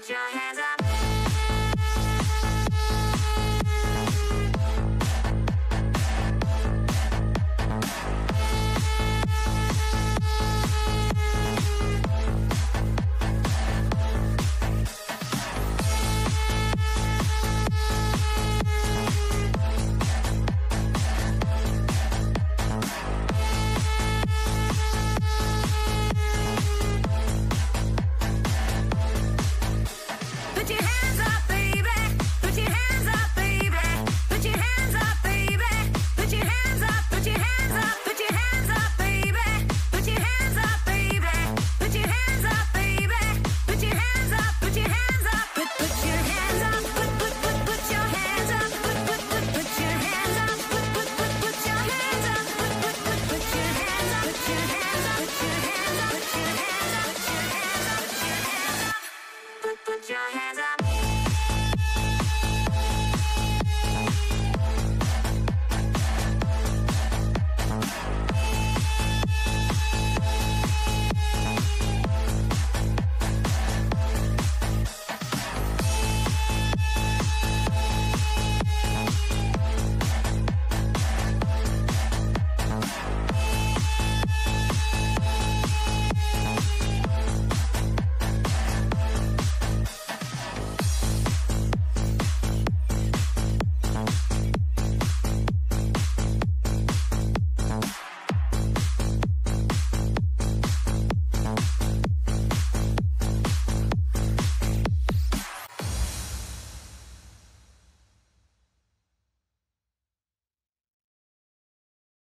put your hands up. Put your hands up, baby. Put your hands up, baby. Put your hands up, baby. Put your hands up. Put your hands up. Put your hands up, baby. Put your hands up, baby. Put your hands up, baby. Put your hands up. Put your hands up. Put your hands up. Put your hands up. Put your hands up. Put your hands up. Put your hands up. Put your hands up. Put your hands up. Put your hands up. Put your hands up. Put your hands up. Put your hands